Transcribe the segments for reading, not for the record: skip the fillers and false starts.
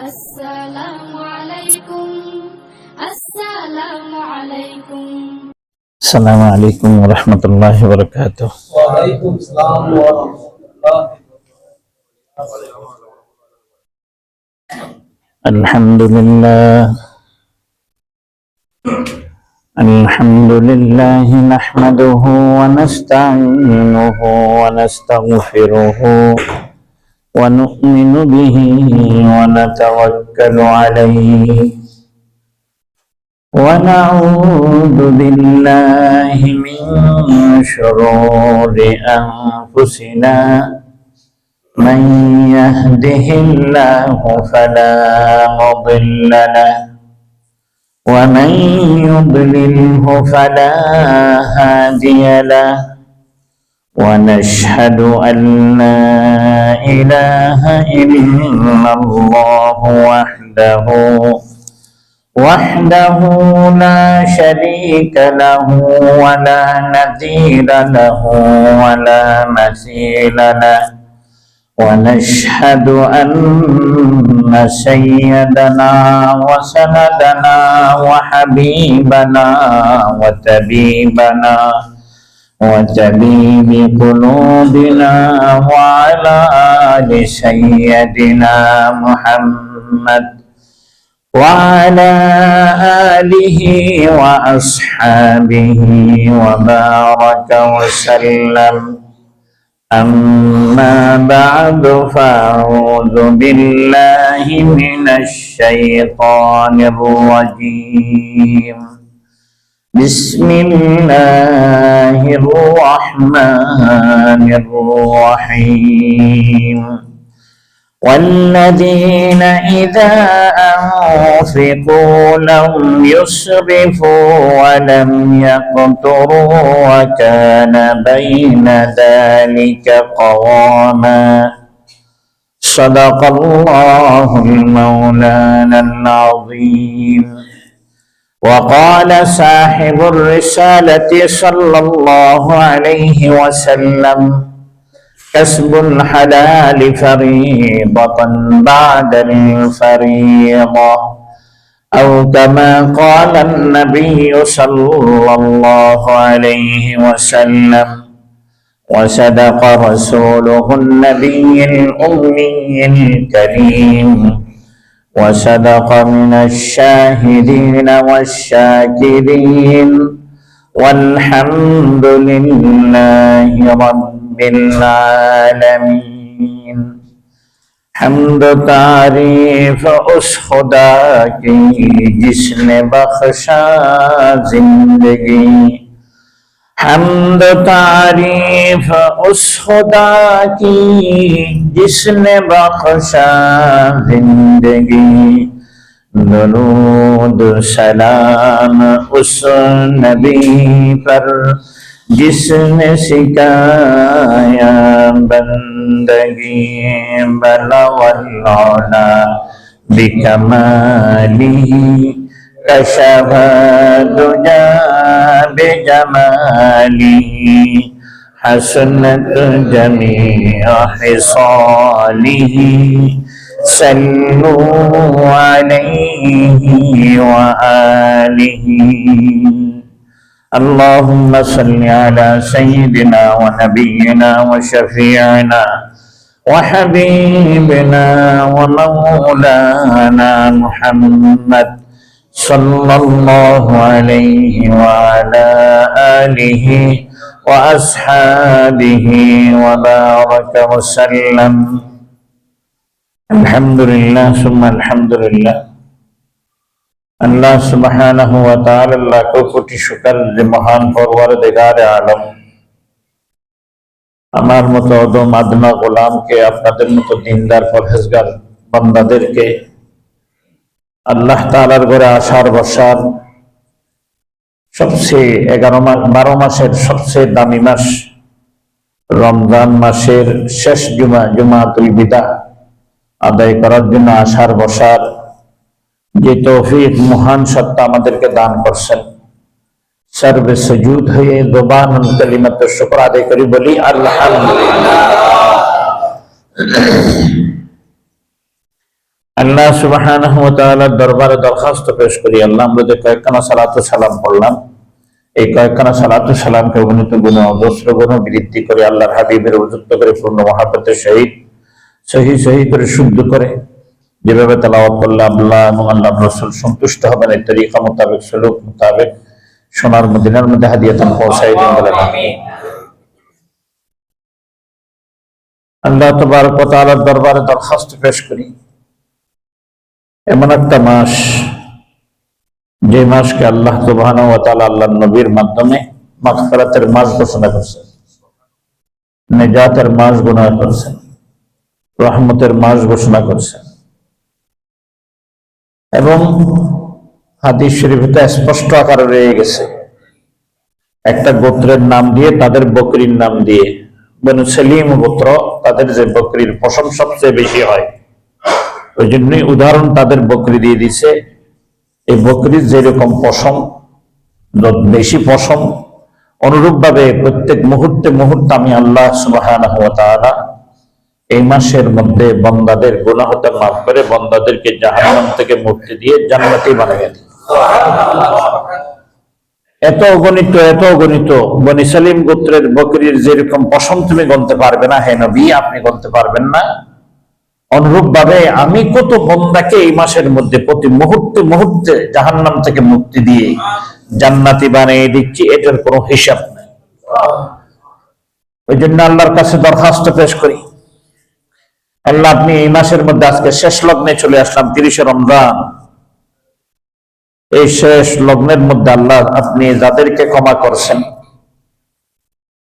السلام عليكم السلام عليكم السلام عليكم ورحمة الله وبركاته. وعليكم السلام ورحمة الله. الحمد لله نحمده ونستعينه ونستغفره ونؤمن به ونتوكل عليه ونعوذ بالله من شرور أنفسنا من يهده الله فلا مضل له ومن يضلله فلا هادي له ونشهد أن لا إله إلا الله وحده لا شريك له ولا نذير له ولا مثيل له ونشهد أن سيدنا وسندنا وحبيبنا وطبيب قلوبنا وعلى آل سيدنا محمد وعلى آله وأصحابه وبارك وسلم. أما بعد فأعوذ بالله من الشيطان الرجيم. بسم الله الرحمن الرحيم. والذين إذا أنفقوا لم يسرفوا ولم يقتروا وكان بين ذلك قواما. صدق الله المولانا العظيم. وقال صاحب الرسالة صلى الله عليه وسلم: كسب الحلال فريضة بعد الفريضة، أو كما قال النبي صلى الله عليه وسلم. وصدق رسوله النبي الأمي الكريم، وصدق من الشاهدين والشاكرين، والحمد لله رب العالمین. حمد و تعریف اس خدا کی جس نے بخشا زندگی. حمد و تعریف اس خدا کی جس نے بخشا زندگی. درود سلام اس نبی پر جس نے سکھایا بندگی. بلغ العلا بکمالہ کشف الدجی بجمالہ. حسنت جمیع خصالہ صلوا علیہ وآلہ. اللهم صل على سيدنا ونبينا وشفيعنا وحبيبنا ومولانا محمد صلى الله عليه وعلى آله وأصحابه وبارك وسلم. الحمد لله ثم الحمد لله. আল্লাহ সুবহানাহু ওয়া তাআলা লাখ কোটি শুকর যে মহান পরওয়ারদিগারে আলম আমার মতো অদম আদনা গোলামকে, আপনাদের মতো দিনদার পরহেজগার বান্দাদেরকে আল্লাহ তাআলার ঘরে আসার বসার সবচেয়ে 12 মাসের সবচেয়ে দামি মাস রমজান মাসের শেষ জুমাতুল বিদা আদায় করার জন্য আসার বসার যে তৌফিক মহান সত্তা আমাদেরকে দান করছেন, সর্বে সুজুদ হয়ে জবান কালিমাত শুকর আদায় করি, বলি আলহামদুলিল্লাহ। আল্লাহ সুবহানাহু ওয়া তাআলার দরবারে দরখাস্ত পেশ করি, আল্লাহ আমরা যে কয়েকখানা সালাতু সালাম পড়লাম, এই কয়েকখানা সালাতু সালামকে অগণিত গুণ অজস্র গুণ বৃদ্ধি করে আল্লাহর হাবিবের উপযুক্ত করে পূর্ণ মহাব্বতের সহিত সহি সহি করে শুদ্ধ করে যেভাবে তেলাওয়াত করলে আল্লাহ এবং আল্লাহ রাসূল সন্তুষ্ট হবেন, এই তরিকা মোতাবেক সুলুক মোতাবেক সোনার মদিনার মধ্যে হাদিয়াতান পৌঁছাই দিন বলেন আমিন। আল্লাহ তাবারক ওয়া তাআলার দরবারে দরখাস্ত পেশ করি, এমন একটা মাস যে মাসকে আল্লাহ সুবহানাহু ওয়া তাআলা আল্লাহর নবীর মাধ্যমে মাগফিরাতের মাস ঘোষণা করেছেন, নেজাতের মাস ঘোষণা করেছেন, রহমতের মাস ঘোষণা করেছেন, এবং হাদিস শরীফে স্পষ্ট আকারে রয়ে গেছে একটা গোত্রের নাম দিয়ে, তাদের বকরির নাম দিয়ে, বনু সেলিম গোত্র, তাদের যে বকরির পশম সবচেয়ে বেশি হয়, ওই জন্যই উদাহরণ তাদের বকরি দিয়ে দিছে। এই বকরির যেরকম পশম, বেশি পশম, অনুরূপ ভাবে প্রত্যেক মুহূর্তে মুহূর্তে আমি আল্লাহ সুবহানাহু ওয়া তাআলা এই মাসের মধ্যে বান্দাদের গুনাহ হতে মাফ করে বান্দাদেরকে জাহান্নাম থেকে মুক্তি দিয়ে জান্নাতি বানিয়ে দিই। এত অগণিত বনি সালিম গোত্রের বকরির যেরকম পশম তুমি গণতে পারবে না, হে নবী আপনি গণতে পারবেন না, অনুরূপ ভাবে আমি কত বান্দাকে এই মাসের মধ্যে প্রতি মুহূর্তে মুহূর্তে জাহান্নাম থেকে মুক্তি দিয়ে জান্নাতি বানিয়ে দিচ্ছি, এটার কোনো হিসাব নেই। ওই জন্য আল্লাহর কাছে দরখাস্ত পেশ করি, আল্লাহ আপনি এই মাসের মধ্যে আজকে শেষ লগ্নে চলে আসলাম, 30শে রমজান। এই শেষ লগ্নের মধ্যে আল্লাহ আপনি যাদেরকে ক্ষমা করছেন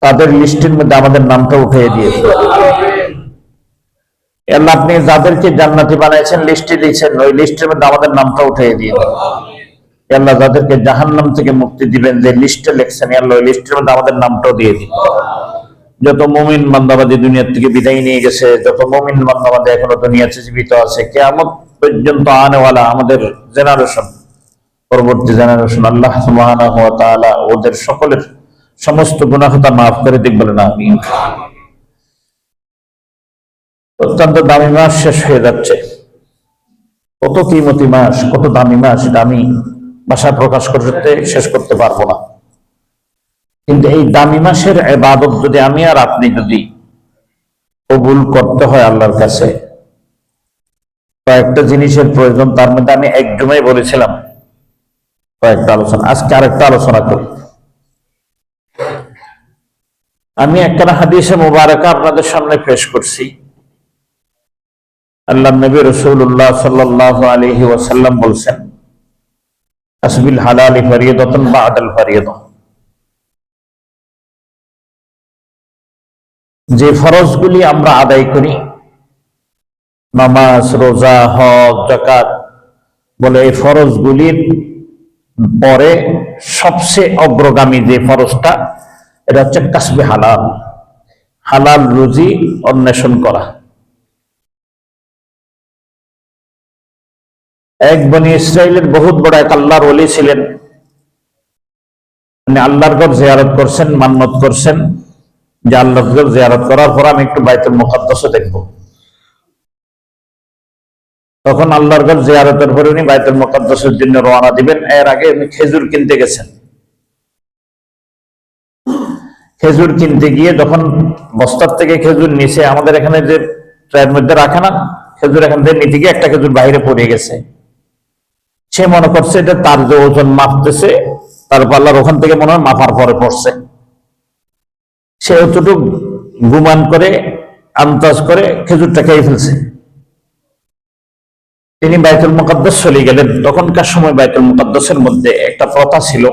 তাদের লিস্টের মধ্যে আমাদের নামটা উঠিয়ে দিয়েছেন। আল্লাহ আপনি যাদেরকে জান্নাতি বানাইছেন লিস্টে দিয়েছেন, ওই লিস্টের মধ্যে আমাদের নামটা উঠিয়ে দিয়ে দেন। আল্লাহ যাদেরকে জাহান্নাম থেকে মুক্তি দিবেন যে লিস্টে লিখছেন, আল্লাহ ওই লিস্টের মধ্যে আমাদের নামটাও দিয়ে দিন। যত মুমিন বান্দাবাদী দুনিয়া থেকে বিদায় নিয়ে গেছে, যত মুমিন বান্দাবাদী এখনো দুনিয়াতে জীবিত আছে, কিয়ামত পর্যন্ত আনেওয়ালা আমাদের জেনারেশন, পরবর্তী জেনারেশন, আল্লাহ সুবহানাহু ওয়া তাআলা ওদের সকলের সমস্ত গুনাহ মাফ করে দিক বলেন আমিন। অত্যন্ত দামি মাস শেষ হয়ে যাচ্ছে, কত কিমতি মাস, কত দামি মাস, এটা আমি ভাষায় প্রকাশ করতে শেষ করতে পারবো না। কিন্তু এই দামি মাসের ইবাদত যদি আমি আর আপনি যদি কবুল করতে হয় আল্লাহর কাছে, কয়েকটা জিনিসের প্রয়োজন। তার মধ্যে আমি এক জুমায় বলেছিলাম কয়েকটা আলোচনা, আজকে আরেকটা আলোচনা করি। আমি একটা হাদিসে মুবারাকা আপনাদের সামনে পেশ করছি। আল্লাহ নবী রাসূলুল্লাহ সাল্লাল্লাহু আলাইহি ওয়াসাল্লাম বলছেন, আসবিল হালালি ফরিয়াদাতুন বা'দাল ফরিয়াদাহ, যে ফরজগুলি আমরা আদায় করি, নামাজ, রোজা, হজ, যাকাত, বলে এই ফরজগুলির পরে সবচেয়ে অগ্রগামী যে ফরজটা, এটা হচ্ছে কাসবে হালাল, হালাল রুজি অন্বেষণ করা। এক বনি ইসরাইলের বহুত বড় এক আল্লাহর ওলি ছিলেন, মানে আল্লাহর ঘর জিয়ারত করছেন, মান্নত করছেন যে আল্লাহর ঘর জিয়ারত করার পর আমি একটু বাইতুল মুকাদ্দাসও দেখব। তখন আল্লাহর ঘর জিয়ারতের পরে উনি বাইতুল মুকাদ্দাসের জন্য রওনা দিবেন। এর আগে উনি খেজুর কিনতে গেছেন। খেজুর কিনতে গিয়ে যখন বস্তার থেকে খেজুর নিচে, আমাদের এখানে যে ট্রের মধ্যে রাখে না খেজুর, এখান থেকে নিতে গিয়ে একটা খেজুর বাইরে পড়ে গেছে। সে মনে করছে এটা তার যে ওজন মাপতেছে, তারপর আল্লাহর ওখান থেকে মনে হয় মাপার পরে পড়ছে। সে অতটুকু গুমান করে আন্দাজ করে খেজুরটা খেয়ে ফেলছে। তিনি বাইতুল মুকাদ্দাস চলে গেলেন। তখনকার সময় বাইতুল মুকাদ্দাসের মধ্যে একটা প্রথা ছিল,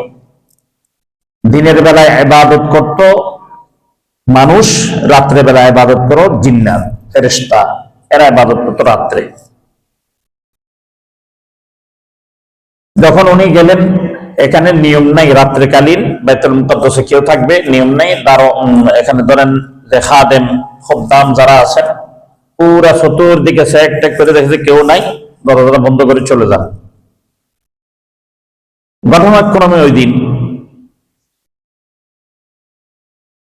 দিনের বেলায় ইবাদত করত মানুষ, রাত্রে বেলায় ইবাদত করো জিন্নাত, ফেরেশতা, এরা ইবাদত করত রাত্রে। যখন উনি গেলেন, এখানে নিয়ম নাই রাত্রেকালীন বাইতুল মুকাদ্দাসে কেউ থাকবে, নিয়ম নাই। এখানে ধরেন যে খাদেম, খদ্দাম যারা আছেন, পুরা চতুর্দিকে চেক টেক করে দেখেছে কেউ নাই, দরজা বন্ধ করে চলে যান। ঘটনাক্রমে ওই দিন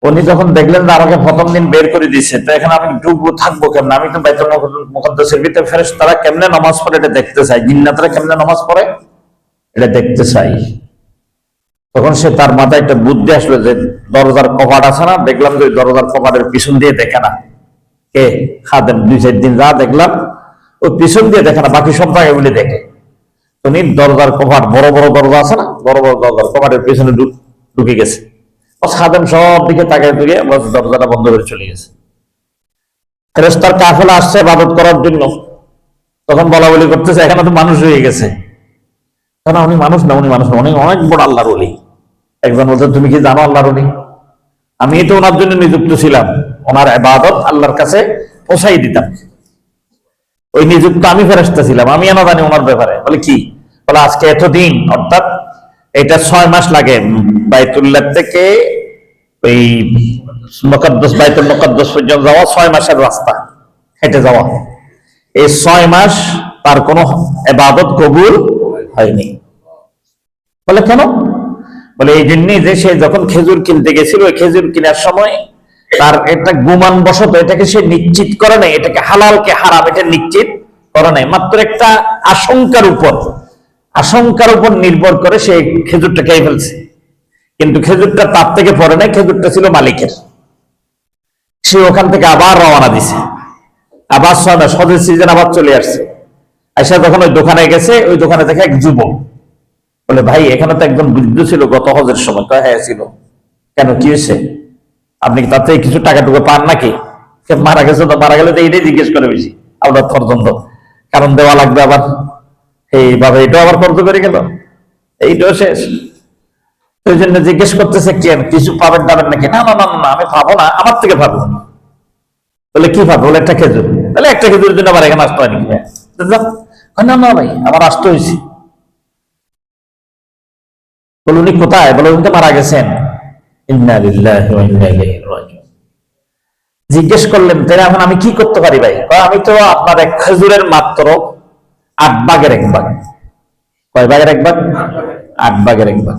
উনি যখন দেখলেন যে আমাকে প্রথম দিন বের করে দিচ্ছে, তো এখানে আমি ঢুকবো থাকবো কেমন, আমি তো বাইতুল মুকাদ্দাসের ভিতরে, ফেরেশতারা কেমনে নামাজ পড়ে এটা দেখতে চাই, জিন্নাতরা কেমনে নামাজ পড়ে এটা দেখতে চাই। তখন সে তার মাথায় একটা বুদ্ধি আসলো যে দরজার কপাট আছে না, দেখলাম যে দরজার কপাটের পিছন দিয়ে দেখে না কে, খাদেম। 2-4 দিন যা দেখলাম ওই পিছন দিয়ে দেখে না, বাকি সব জায়গায় বলে দেখে। উনি দরজার কপাট, বড় বড় দরজা আছে না, বড় বড় দরজার কপাটের পিছনে ঢুকে গেছে। খাদেম সব দিকে তাকিয়ে তাকিয়ে দরজাটা বন্ধ করে চলে গেছে। ফেরেশতার কাফেলা আসছে ইবাদত করার জন্য, তখন বলা বলি করতেছে এখানে তো মানুষ হয়ে গেছে। না উনি মানুষ না, উনি মানুষ না, উনি অনেক বড় আল্লাহর ওলি। একজন বলছে তুমি কি জানো আল্লাহর ওলি? আমি তো ওনার জন্য নিযুক্ত ছিলাম, ওনার ইবাদত আল্লাহর কাছে পৌঁছাই দিতাম। ওই নিযুক্ত আমি ফেরেশতা ছিলাম, আমি না জানি ওনার ব্যাপারে। বলে কি? বলে আজকে এতদিন, অর্থাৎ এটা 6 মাস লাগে বাইতুল্লাহ থেকে ওই মুকাদ্দাস বাইতুল মুকাদ্দাস পর্যন্ত যাওয়া, 6 মাসের রাস্তা হেঁটে যাওয়া। এই 6 মাস তার কোনো ইবাদত কবুল হয়নি। বলে কেন? বলে এই জন্যই যে সে যখন খেজুর কিনতে গেছিল, ওই খেজুর কেনার সময় তার একটা গুমান বশত এটাকে সে নিশ্চিত করে নাই, এটাকে হালালকে হারাম এটা নিশ্চিত করে নাই, মাত্র একটা আশঙ্কার উপর নির্ভর করে সে খেজুরটা খেয়ে ফেলছে। কিন্তু খেজুরটা তার থেকে পড়ে নাই, খেজুরটা ছিল মালিকের। সে ওখান থেকে আবার রওনা দিছে, আবার 6 মাস হজের সিজন আবার চলে আসছে। আইসা যখন ওই দোকানে গেছে, ওই দোকানে দেখে এক যুবক। বলে ভাই এখানে তো একজন বৃদ্ধ ছিল গত হজের সময়। হ্যাঁ ছিল। কেন, কি হয়েছে? আপনি কি তার থেকে কিছু টাকা টুকু পান নাকি? সে মারা গেছে, তো মারা গেলে তো এইটাই জিজ্ঞেস করে বেশি আপনার পর্যন্ত, কারণ দেওয়া লাগবে আবার এইভাবে, এটাও আবার কর্জ করে গেল, এইটাও শেষ। ওই জন্য জিজ্ঞেস করতেছে কেন, কিছু পাবেন টাবেন নাকি? না না না না, আমি পাবো না, আমার থেকে পাবো। বলে কি পাবো? বলে একটা খেজুর। তাহলে একটা খেজুরের জন্য আবার এখানে আসতে হয় নাকি? না না ভাই আমার আসতে হয়েছে। বলে উনি কোথায়? বলে উনি তো মারা গেছেন। ইন্না লিল্লাহি ওয়া ইন্না ইলাইহি রাজিউন। জিজ্ঞেস করলেন তাহলে এখন আমি কি করতে পারি ভাই? আমি তো আপনার এক খেজুরের মাত্র 8 ভাগের 1 ভাগ। কয় ভাগের 1 ভাগ? 8 ভাগের 1 ভাগ।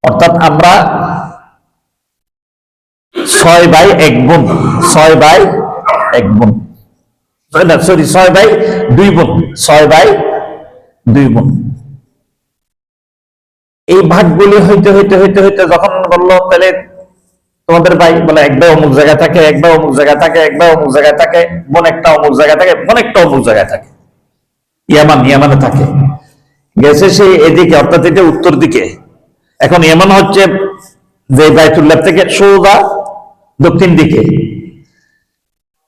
অর্থাৎ আমরা 6 ভাই 1 বোন, 6 ভাই 1 বোন, সরি 6 ভাই 2 বোন, 6 ভাই 2 বোন। এই ভাগগুলি হইতে হইতে হইতে হইতে যখন বললো তাহলে তোমাদের ভাই, বলে এক ভাই অমুক জায়গায় থাকে, এক ভাই অমুক জায়গায় থাকে, এক ভাই অমুক জায়গায় থাকে, বোন একটা অমুক জায়গায় থাকে, বোন একটা অমুক জায়গায় থাকে, ইয়ামানে থাকে। গেছে সেই এদিকে, অর্থাৎ এটা উত্তর দিকে। এখন ইয়ামান হচ্ছে যে বাইতুল্লাহ থেকে সোজা দক্ষিণ দিকে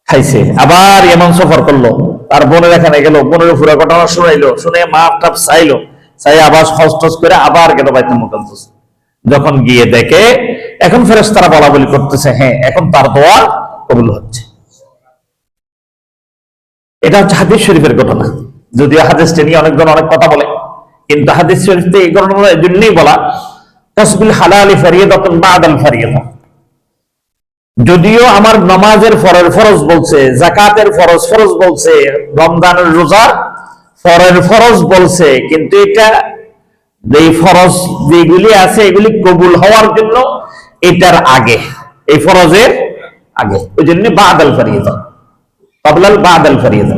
খাইছে। আবার ইয়ামান সফর করলো, তার বোনের এখানে গেল, বোনের পুরো ঘটনা শুনাইলো, শুনে মাপ টাপ চাইলো, চাই আবার হজ টজ করে আবার গেল বাইতুল মুকাদ্দাস। যখন গিয়ে দেখে এখন ফেরেশতারা বলা বলি করতেছে, হ্যাঁ এখন তার দোয়া কবুল হচ্ছে। এটা হচ্ছে হাদিস শরীফের ঘটনা। যদিও হাদিসটা নিয়ে অনেকজন অনেক কথা বলে, কিন্তু হাদিস শরীফে এই ঘটনা এই জন্যই বলা, তাসবিল হালালি ফারিয়াদাতুন বাদাল ফারিয়াদা। যদিও আমার নামাজের ফরজ বলছে, যাকাতের ফরজ বলছে, রমজানের রোজা ফরজ বলছে, কিন্তু এটা এই ফরজ যেগুলি আছে এগুলি কবুল হওয়ার জন্য এটার আগে, এই ফরজের আগে, ওই জন্য বাদাল ফারিয়াদা, ক্বাবলাল বাদাল ফারিয়াদা।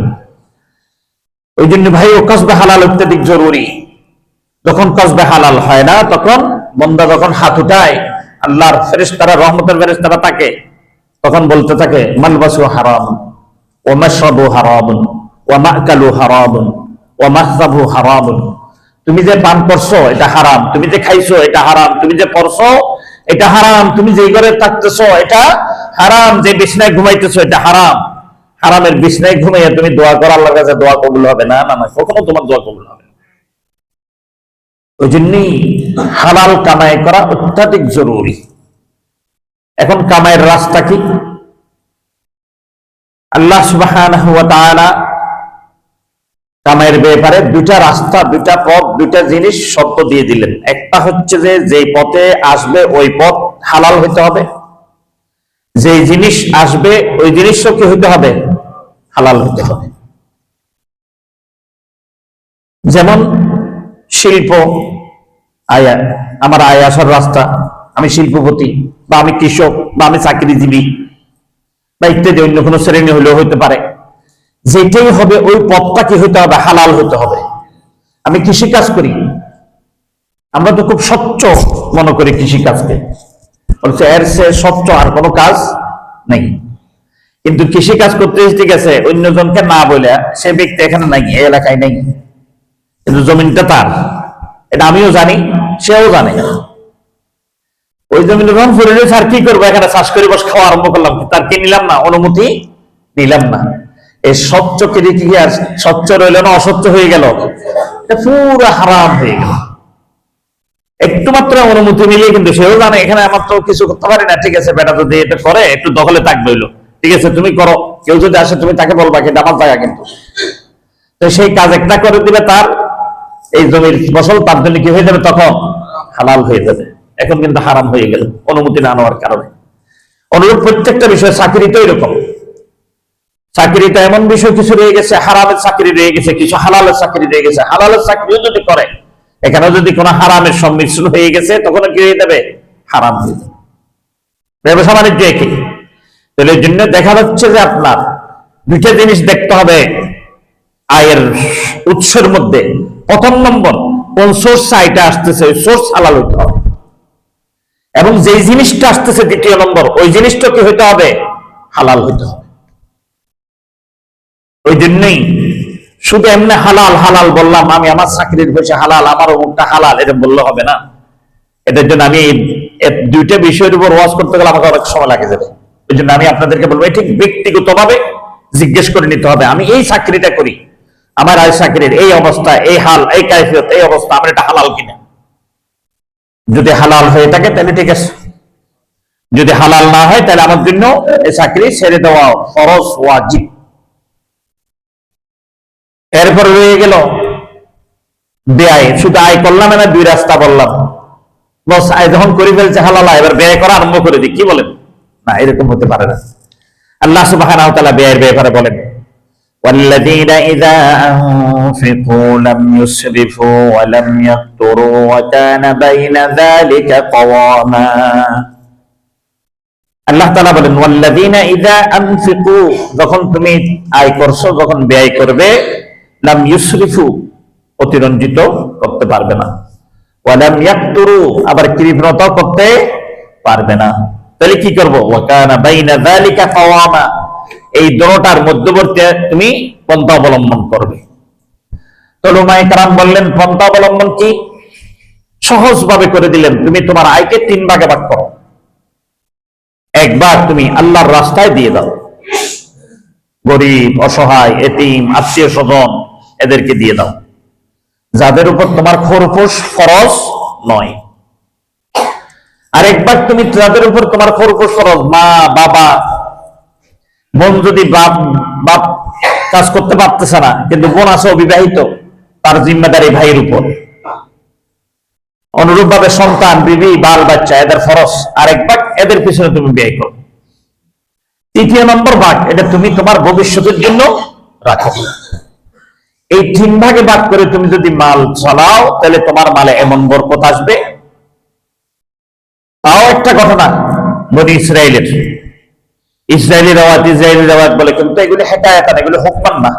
ওই জন্য ভাই ও কসবে হালাল অত্যাধিক জরুরি। যখন কসবে হালাল হয় না, তখন বান্দা যখন হাত উঠায়, আল্লাহর ফেরেশতারা, রহমতের ফেরেশতারা তাকে তখন বলতে থাকে মালবাসু হারাম ওয়া মাশরাবু হারাম ওয়া মাকালু হারাম ওয়া মাশরাবু হারাম। তুমি যে পান করছো এটা হারাম, তুমি যে খাইছো এটা হারাম, তুমি যে পড়ছো এটা হারাম, তুমি যে ঘরে থাকতেছো এটা হারাম, যে বিছনায় ঘুমাইতেছো এটা হারাম। হারামের বিছনায় ঘুমাইয়া তুমি দোয়া করো, আল্লাহর কাছে দোয়া কবুল হবে না। না না, কখনো তোমার দোয়া কবুল হবে না। ওই জন্যই হালাল কামাই করা অত্যাধিক জরুরি। এখন কামাইয়ের রাস্তা কি? আল্লাহ সুবহানাহু ওয়া তাআলা কামাইয়ের ব্যাপারে 2টা রাস্তা, 2টা পথ, 2টা জিনিস শর্ত দিয়ে দিলেন। একটা হচ্ছে যে যেই পথে আসবে ওই পথ হালাল হইতে হবে, যেই জিনিস আসবে ওই জিনিসও কি হইতে হবে? হালাল হইতে হবে। যেমন শিল্প, আমার আয় আসার রাস্তা, আমি শিল্পপতি, বা আমি কৃষক বা আমি চাকরিজীবী বা ইত্যাদি অন্য কোনো শ্রেণী হলেও হইতে পারে, যেটাই হবে ওই পথটা কি হইতে হবে, হালাল হতে হবে। আমি কৃষিকাজ করি, আমরা তো খুব স্বচ্ছ মনে করি কৃষিকাজকে, বলছে এর সে স্বচ্ছ আর কোনো কাজ নেই। কিন্তু কৃষিকাজ করতে ঠিক আছে, অন্যজনকে না বলে সে ব্যক্তি এখানে নাই, এই এলাকায় নেই, কিন্তু জমিনটা তার, এটা আমিও জানি, সেও জানে। ওই জমিনে যখন ফুরে আর কি করবো, এখানে চাষ করে বস খাওয়া আরম্ভ করলাম, তার কি নিলাম না, অনুমতি নিলাম না। এই স্বচ্ছ কেটে কি আর স্বচ্ছ রইল না, অস্বচ্ছ হয়ে গেল, পুরো হারাম হয়ে গেল। একটু মাত্র অনুমতি নিলে কিন্তু সেও জানে এখানে আমার তো কিছু করতে পারি না, ঠিক আছে বেটা যদি এটা করে একটু দখলে থাকবে হইলো, ঠিক আছে তুমি করো, কেউ যদি আসে তুমি তাকে বলবা কিন্তু আমার জায়গা কিন্তু। তো সেই কাজ একটা করে দিলে তার এই জমির ফসল তার জন্য কি হয়ে যাবে, তখন হালাল হয়ে যাবে। এখন কিন্তু হারাম হয়ে গেল অনুমতি না নেওয়ার কারণে। অনুরূপ প্রত্যেকটা বিষয়, চাকরিতে এরকম, চাকরিতে এমন বিষয় কিছু রয়ে গেছে, হারামের চাকরি রয়ে গেছে, কিছু হালালের চাকরি রয়ে গেছে। হালালের চাকরিও যদি করে, এখানে যদি কোনো হারামের সম্মিশ্রণ হয়ে গেছে, তখন কি হয়ে যাবে, হারাম হয়ে যাবে। ব্যবসা বাণিজ্য একই। তাহলে এই জন্য দেখা যাচ্ছে যে আপনার দুইটা জিনিস দেখতে হবে আয়ের উৎসের মধ্যে। প্রথম নম্বর, কোন সোর্স আয়টা আসতেছে, ওই সোর্স হালাল হইতে হবে, এবং যেই জিনিসটা আসতেছে দ্বিতীয় নম্বর, ওই জিনিসটা কি হইতে হবে, হালাল হইতে হবে। ওই জন্যই শুধু এমনি হালাল হালাল বললাম, আমি আমার চাকরির পয়সা হালাল, আমার অমুকটা হালাল, এটা বললে হবে না। এটার জন্য আমি দুইটা বিষয়ের উপর ওয়াজ করতে গেলে আমাকে অনেক সময় লাগে যাবে। ওই জন্য আমি আপনাদেরকে বলবো, ঠিক ব্যক্তিগতভাবে জিজ্ঞেস করে নিতে হবে, আমি এই চাকরিটা করি, আমার এই চাকরির এই অবস্থা, এই হাল, এই কায়ফিয়ত, এই অবস্থা, আমার এটা হালাল কিনা। যদি হালাল হয়ে থাকে তাহলে ঠিক আছে, যদি হালাল না হয় তাহলে আমার জন্য এই চাকরি ছেড়ে দেওয়া ফরজ, ওয়াজিব। এরপরে রয়ে গেল ব্যয়। শুধু আয় করলাম না, দুই রাস্তা বললাম, বস আয় যখন করে ফেলছে হালাল, এবার ব্যয় করা আরম্ভ করে দিই, কি বলেন? না, এরকম হতে পারে না। আল্লাহ সুবহানাহু ওয়া তাআলা ব্যয়ের ব্যাপারে বলেন, ওয়াল্লাযীনা ইযা আনফিকু লাম ইউসরিফু ওয়া লাম ইয়াকতুরু ওয়া কানা বাইনা যালিকা কাওয়ামা। আল্লাহ তাআলা বলেন, ওয়াল্লাযীনা ইযা আনফিকু, যখন তুমি আয় করছো, যখন ব্যয় করবে, লাম ইউসরিফু, অতিরঞ্জিত করতে পারবে না, ওয়া লাম ইয়াকতুরু, আবার কৃপণতা করতে পারবে না। তাহলে কি করব, ওয়া কানা বাইনা যালিকা কাওয়ামা, এই দুটোটার মধ্যবর্তী তুমি পন্থা অবলম্বন করবে। তো উলামায়ে কেরাম বললেন, পন্থা অবলম্বন কি? সহজ ভাবে করে দিলেন, তুমি তোমার আয়কে 3 ভাগে ভাগ করো। এক ভাগ তুমি আল্লাহর রাস্তায় দিয়ে দাও, গরিব, অসহায়, এতিম, আত্মীয় স্বজন, এদেরকে দিয়ে দাও, যাদের উপর তোমার খরচ ফরজ নয়। আর এক ভাগ তুমি যাদের উপর তোমার খরচ ফরজ, মা, বাবা, বোন, যদি বাপ কাজ করতে পারতেছে না, কিন্তু বোন আছে অবিবাহিত, তার জিম্মেদারি ভাইয়ের উপর। অনুরূপ ভাবে সন্তান, বিবি, বাল বাচ্চা, এদের ফরজ। আরেক ভাগ এদের পিছনে তুমি ব্যয় করো। তৃতীয় নম্বর ভাগ, এটা তুমি তোমার ভবিষ্যতের জন্য রাখো। এই 3 ভাগে ভাগ করে তুমি যদি মাল চালাও, তাহলে তোমার মালে এমন বরকত আসবে। তাও একটা ঘটনা বনি ইসরায়েলের, ইসরায়েলি রাওয়াত বলে, কিন্তু এগুলি হেকায়াতান, এগুলি হুকমান না,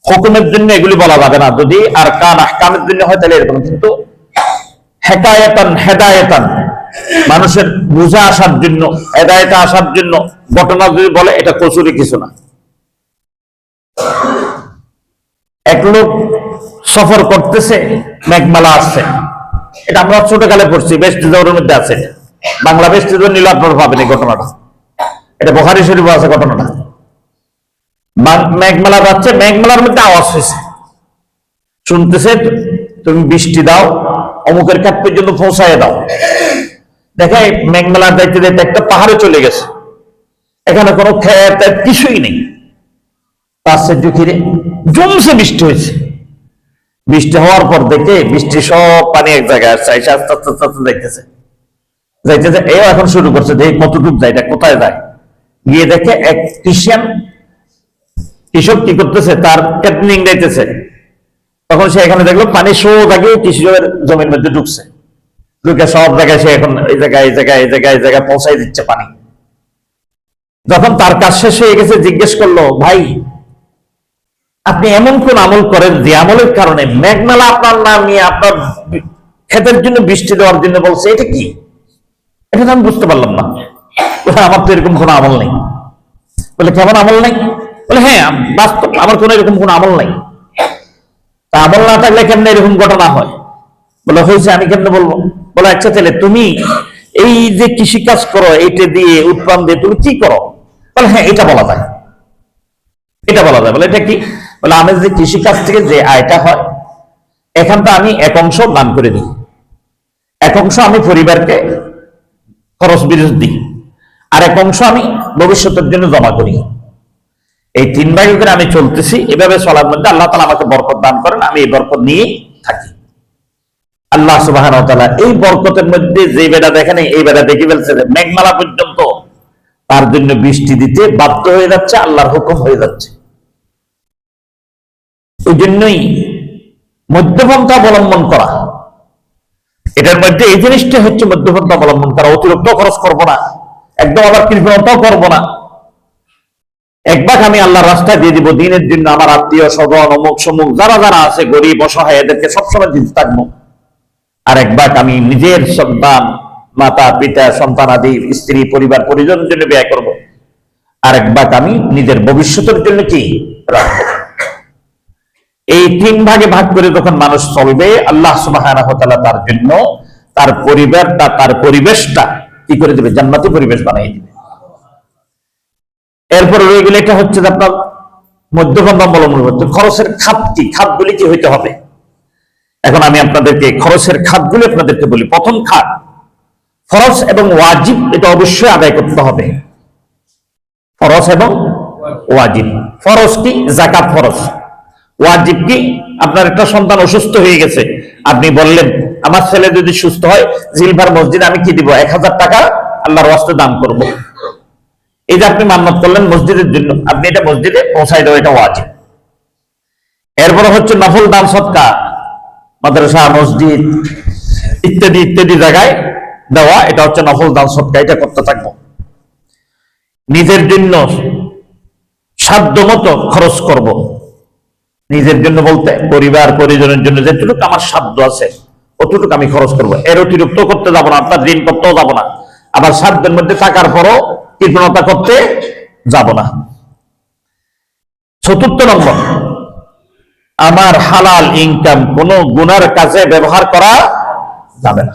হুকুমের জন্য এগুলি বলা যাবে না। যদি আর কান আহকামের জন্য হয় তাহলে এরকম, কিন্তু হেকায়াতান, হেদায়েতান, মানুষের বুঝা আসার জন্য, হেদায়েতে আসার জন্য ঘটনা যদি বলে, এটা কসুরি কিছু না। এক লোক সফর করতেছে, মেঘমালা আসছে, এটা আমরা ছোটকালে পড়ছি, বেস্টিজোরের মধ্যে আছে, বাংলা বেস্টিজোর নিলে আপনারা পাবেন এই ঘটনাটা, এটা বুখারী শরীফে আছে ঘটনাটা। মেঘমালা যাচ্ছে, মেঘমালার মধ্যে আওয়াজ হয়েছে, শুনতেছে, তুমি বৃষ্টি দাও, অমুকের কাঠ পর্যন্ত পৌঁছায় দাও। দেখে মেঘমেলার দায়িত্ব দায়িত্ব একটা পাহাড়ে চলে গেছে, এখানে কোনো খেত কিছুই নেই, তার সে জুখিরে জমছে বৃষ্টি হয়েছে। বৃষ্টি হওয়ার পর দেখে বৃষ্টি সব পানি এক জায়গায় আসছে, আস্তে আস্তে আস্তে আস্তে যাইতেছে, যাইতেছে, এও এখন শুরু করছে যে কতটুক যায়, এটা কোথায় যায়। গিয়ে দেখে এক কৃষক কি করতেছে, তার ট্রেনিং দিতেছে। তখন সে এখানে দেখলো পানি সোজা গিয়ে কৃষকের জমির মধ্যে ঢুকছে, লোকে সব জায়গায় সে এখন এই জায়গায় এই জায়গায় এই জায়গায় এই জায়গায় পৌঁছাই দিচ্ছে পানি। যখন তার কাজ শেষ হয়ে গেছে জিজ্ঞেস করলো, ভাই আপনি এমন কোন আমল করেন যে আমলের কারণে মেঘনালা আপনার নাম নিয়ে আপনার ক্ষেতের জন্য বৃষ্টি দেওয়ার জন্য বলছে, এটা কি? এটা তো আমি বুঝতে পারলাম না। আমার তো এরকম কোনো আমল নেই। বলে কেমন আমল নেই? বলে হ্যাঁ বাস্তব আমার কোনো এরকম কোনো আমল নাই। তা আমল না থাকলে কেমনে এরকম ঘটনা হয়? বলে হয়েছে, আমি কেমনে বলবো? বলে আচ্ছা তাহলে তুমি এই যে কৃষি কাজ করো, এইটা দিয়ে উৎপাদন দিয়ে তুমি কি করো? বলে হ্যাঁ এটা বলা যায়, এটা বলা যায়। বলে এটা কি? বলে আমি যে কৃষি কাজ থেকে যে আয়টা হয় এখানটা আমি এক অংশ দান করে দিই, এক অংশ আমি পরিবারকে খরচ বিরোধ দিই, আর এক অংশ আমি ভবিষ্যতের জন্য জমা করি। এই তিন ভাগে করে আমি চলতেছি। এভাবে চলার মধ্যে আল্লাহ তাআলা আমাকে বরকত দান করেন, আমি এই বরকত নিয়ে থাকি। আল্লাহ সুবহানাহু ওয়া তাআলা এই বরকতের মধ্যে যে বেটা দেখেন এই বেটা দেখে ফেলছে যে মেঘমালা পর্যন্ত তার জন্য বৃষ্টি দিতে বাধ্য হয়ে যাচ্ছে, আল্লাহর হুকুম হয়ে যাচ্ছে। এই জন্যই মধ্যপন্থা অবলম্বন করা, এটার মধ্যে এই জিনিসটা হচ্ছে মধ্যপন্থা অবলম্বন করা। অতিরিক্ত খরচ করবো না, একদম আবার কৃপণতাও করবো না। এক ভাগ আমি আল্লাহর রাস্তায় দিয়ে দিব দিনের জন্য, আমার আত্মীয় স্বজন অমুক সমুক যারা যারা আছে গরিব অসহায় এদেরকে সবসময় দিতে থাকবো। আর এক ভাগ আমি নিজের সন্তান মাতা পিতা সন্তান আদি স্ত্রী পরিবার পরিজনের জন্য ব্যয় করব। আর এক ভাগ আমি নিজের ভবিষ্যতের জন্য কি রাখবো। এই তিন ভাগে ভাগ করে যখন মানুষ চলবে, আল্লাহ সুবহানাহু ওয়া তাআলা তার জন্য তার পরিবারটা তার পরিবেশটা কি করে দেবে? জান্নাতি পরিবেশ বানিয়ে দিবে। এরপরে রয়ে গেলে এটা হচ্ছে আপনার মধ্যপন্থা অবলম্বন করতে খরচের খাত কি, খাতগুলি কি হইতে হবে। এখন আমি আপনাদেরকে খরচের খাতগুলি আপনাদেরকে বলি। প্রথম খাত ফরজ এবং ওয়াজিব, এটা অবশ্যই আদায় করতে হবে। ফরজ এবং ওয়াজিব। ফরজ কি? যাকাত ফরজ। ওয়াজিব কি? আপনার একটা সন্তান অসুস্থ হয়ে গেছে, আপনি বললেন আমার ছেলে যদি সুস্থ হয় জিলভার মসজিদে আমি কি দিব? 1000 টাকা আল্লাহর ওয়াস্তে দান করব। এই যে আপনি মান্নত করলেন মসজিদের জন্য, আপনি এটা মসজিদে পৌঁছাই দেওয়া, এটা ওয়াজিব। এরপরে হচ্ছে নফল দান সদকা, মাদ্রাসা মসজিদ ইত্যাদি ইত্যাদি জায়গায় দেওয়া, এটা হচ্ছে নফল দান সদকা, এটা করতে থাকবো। নিজের জন্য সাধ্য মতো খরচ করব। নিজের জন্য বলতে পরিবার পরিজনের জন্য যেটুকু আমার সাধ্য আছে অতটুকু আমি খরচ করবো। এর অতিরিক্ত করতে যাবো না, আপনার ঋণ করতেও যাবো না, আবার সাধ্যের মধ্যে থাকার পরও কৃপণতা করতে যাব না। চতুর্থ নম্বর, আমার হালাল ইনকাম কোন গুনার কাজে ব্যবহার করা যাবে না।